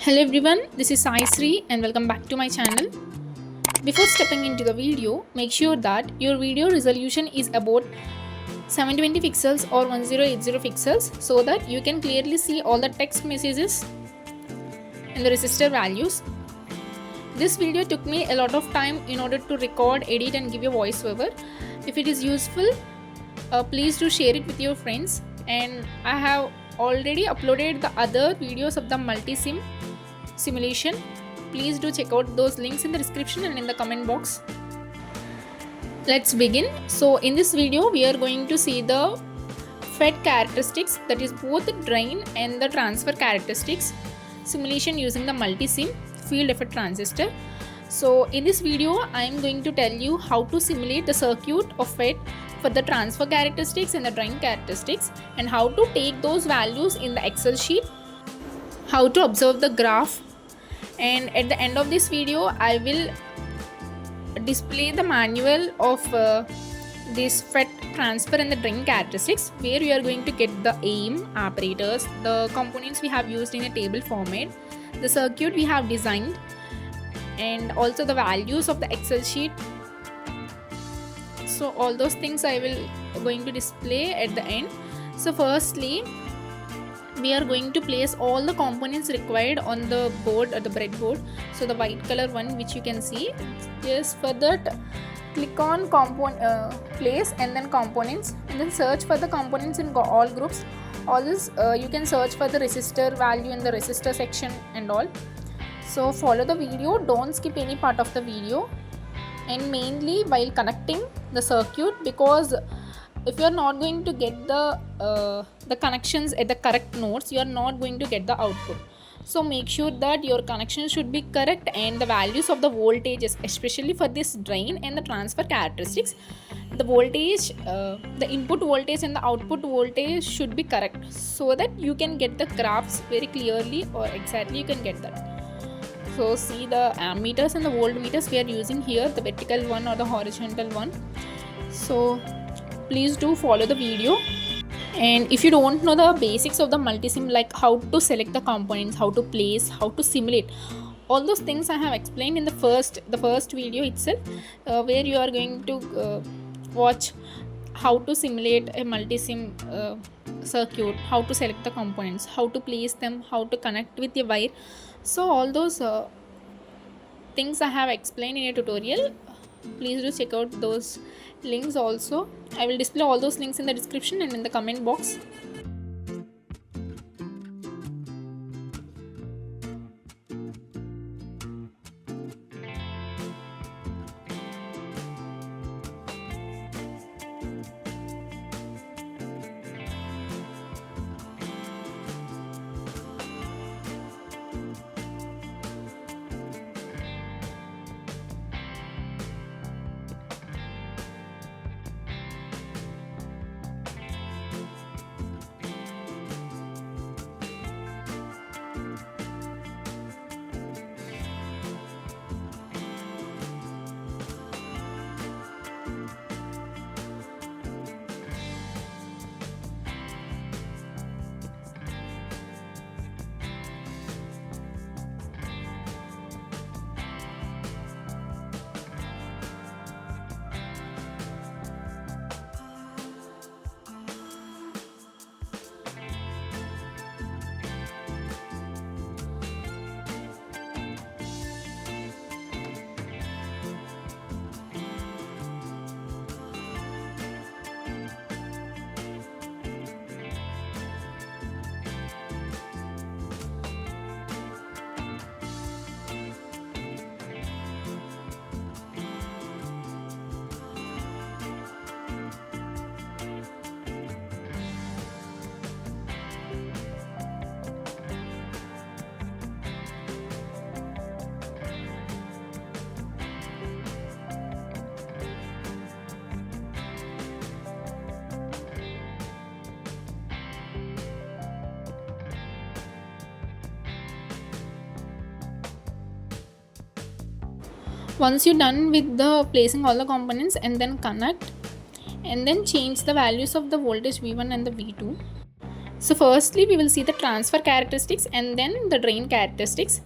Hello everyone, this is Sai Sri and welcome back to my channel. Before stepping into the video, make sure that your video resolution is about 720 pixels or 1080 pixels so that you can clearly see all the text messages and the resistor values. This video took me a lot of time in order to record, edit and give you voiceover. If it is useful, please do share it with your friends, and I have already uploaded the other videos of the Multisim simulation. Please do check out those links in the description and in the comment box. Let's begin. So in this video we are going to see the FET characteristics, that is both the drain and the transfer characteristics simulation using the Multisim field effect transistor. So in this video I am going to tell you how to simulate the circuit of FET for the transfer characteristics and the drain characteristics, and how to take those values in the Excel sheet, how to observe the graph, and at the end of this video I will display the manual of this FET transfer and the drain characteristics, where you are going to get the aim, operators, the components we have used in a table format, the circuit we have designed, and also the values of the Excel sheet. So all those things I will going to display at the end. So firstly, we are going to place all the components required on the board or the breadboard. So the white color one which you can see, just for that click on place and then components, and then search for the components in all groups. All this you can search for the resistor value in the resistor section and all. So follow the video, don't skip any part of the video, and mainly while connecting the circuit, because if you are not going to get the connections at the correct nodes, you are not going to get the output. So make sure that your connection should be correct, and the values of the voltages, especially for this drain and the transfer characteristics, the voltage, the input voltage and the output voltage should be correct, so that you can get the graphs very clearly, or exactly you can get that. So see the ammeters and the voltmeters we are using here, the vertical one or the horizontal one. So please do follow the video. And if you don't know the basics of the Multisim, like how to select the components, how to place, how to simulate, all those things I have explained in the first video itself, where you are going to watch how to simulate a Multisim circuit, how to select the components, how to place them, how to connect with the wire. So all those things I have explained in a tutorial. Please do check out those links also. I will display all those links in the description and in the comment box. Once you're done with the placing all the components, and then connect, and then change the values of the voltage V1 and the V2. So firstly we will see the transfer characteristics and then the drain characteristics.